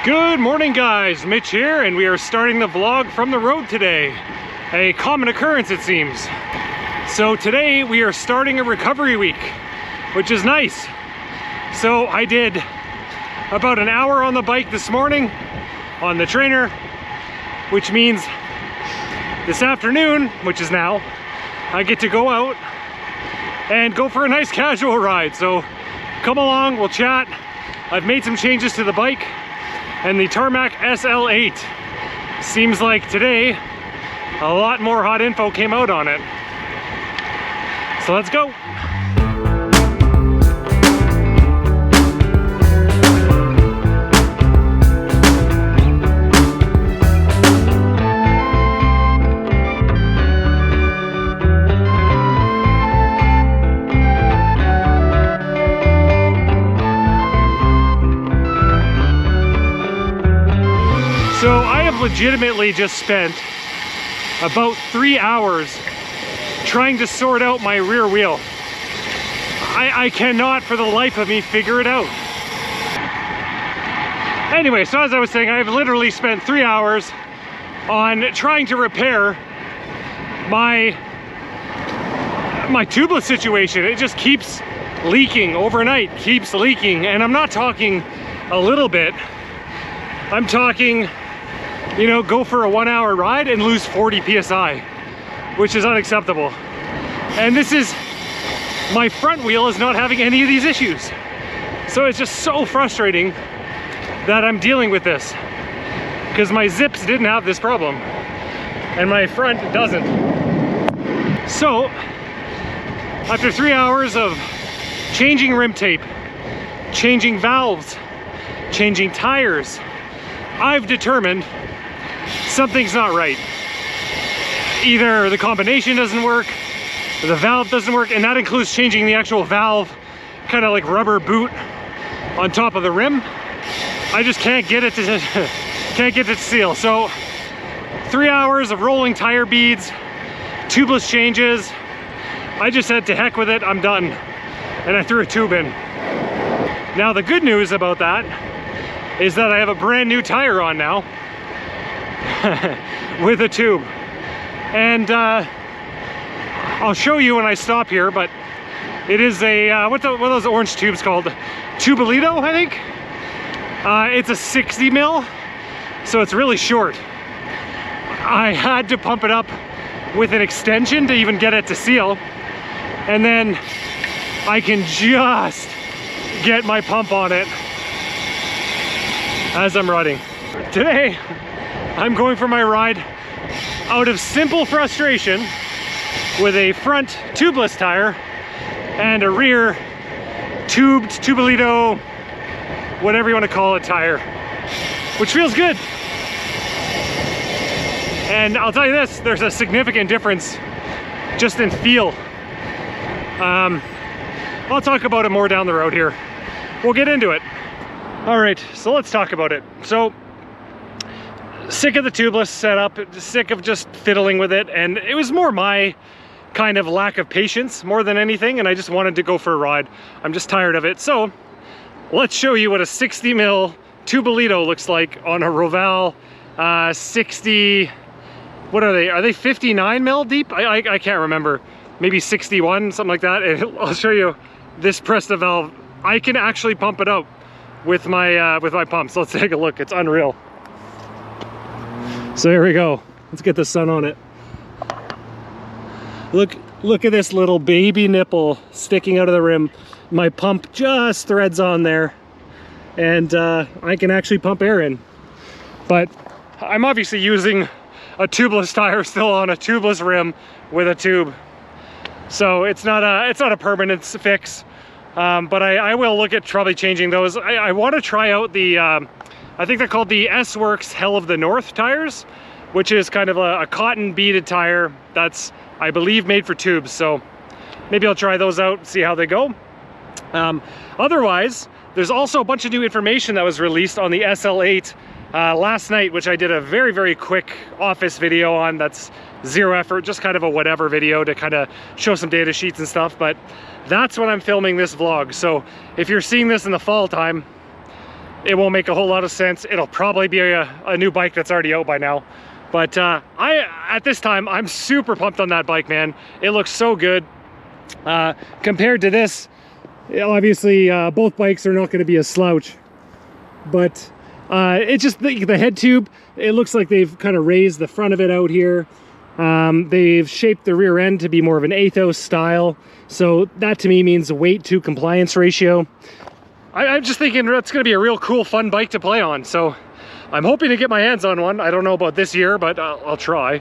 Good morning guys, Mitch here, and we are starting the vlog from the road today. A common occurrence it seems. So today we are starting a recovery week, which is nice. So I did about an hour on the bike this morning on the trainer, which means this afternoon, which is now, I get to go out and go for a nice casual ride. So come along, we'll chat. I've made some changes to the bike, and the Tarmac SL8 seems like today a lot more hot info came out on it. So let's go. So I have legitimately just spent about 3 hours trying to sort out my rear wheel. I cannot for the life of me figure it out. Anyway, so as I was saying, I've literally spent 3 hours on trying to repair my tubeless situation. It just keeps leaking overnight, keeps leaking, and I'm not talking a little bit. I'm talking, you know, go for a 1 hour ride and lose 40 PSI, which is unacceptable. And this is, my front wheel is not having any of these issues. So it's just so frustrating that I'm dealing with this, because my zips didn't have this problem and my front doesn't. So after 3 hours of changing rim tape, changing valves, changing tires, I've determined something's not right. Either the combination doesn't work, or the valve doesn't work, and that includes changing the actual valve, kind of like rubber boot on top of the rim. I just can't get it to seal. So 3 hours of rolling tire beads, tubeless changes. I just said to heck with it, I'm done. And I threw a tube in. Now the good news about that is that I have a brand new tire on now with a tube. And I'll show you when I stop here, but it is a, what are those orange tubes called? Tubito, I think? It's a 60 mil, so it's really short. I had to pump it up with an extension to even get it to seal. And then I can just get my pump on it as I'm riding. Today, I'm going for my ride out of simple frustration with a front tubeless tire and a rear tubed, tubito, whatever you want to call it, tire, which feels good. And I'll tell you this, there's a significant difference just in feel. I'll talk about it more down the road here. We'll get into it. All right, so let's talk about it. So, sick of the tubeless setup, sick of just fiddling with it, and it was more my kind of lack of patience more than anything, and I just wanted to go for a ride. I'm just tired of it. So, let's show you what a 60 mil tubelito looks like on a Roval 60, what are they? Are they 59 mil deep? I can't remember. Maybe 61, something like that. And I'll show you this Presta valve. I can actually pump it out with my pump. So let's take a look. It's unreal. So here we go. Let's get the sun on it. Look at this little baby nipple sticking out of the rim. My pump just threads on there, and I can actually pump air in. But I'm obviously using a tubeless tire still on a tubeless rim with a tube. So it's not a permanent fix. But I will look at probably changing those. I want to try out the, I think they're called the S-Works Hell of the North tires, which is kind of a cotton beaded tire that's, I believe, made for tubes. So maybe I'll try those out, see how they go. Otherwise, there's also a bunch of new information that was released on the SL8 last night, which I did a very, very quick office video on. That's zero effort, just kind of a whatever video to kind of show some data sheets and stuff. But that's when I'm filming this vlog. So if you're seeing this in the fall time, it won't make a whole lot of sense. It'll probably be a new bike that's already out by now. But at this time, I'm super pumped on that bike, man. It looks so good. Compared to this, obviously both bikes are not going to be a slouch. But it's just the head tube, it looks like they've kind of raised the front of it out here. They've shaped the rear end to be more of an Athos style. So that to me means weight to compliance ratio. I'm just thinking it's going to be a real cool, fun bike to play on. So I'm hoping to get my hands on one. I don't know about this year, but I'll try.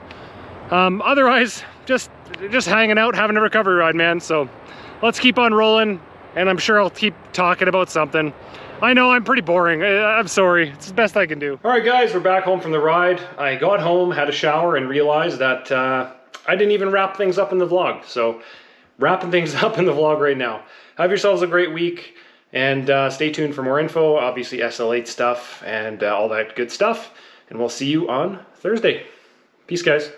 Otherwise, just hanging out, having a recovery ride, man. So let's keep on rolling, and I'm sure I'll keep talking about something. I know I'm pretty boring. I'm sorry. It's the best I can do. All right, guys, we're back home from the ride. I got home, had a shower, and realized that I didn't even wrap things up in the vlog. So wrapping things up in the vlog right now. Have yourselves a great week, and stay tuned for more info. Obviously, SL8 stuff and all that good stuff. And we'll see you on Thursday. Peace, guys.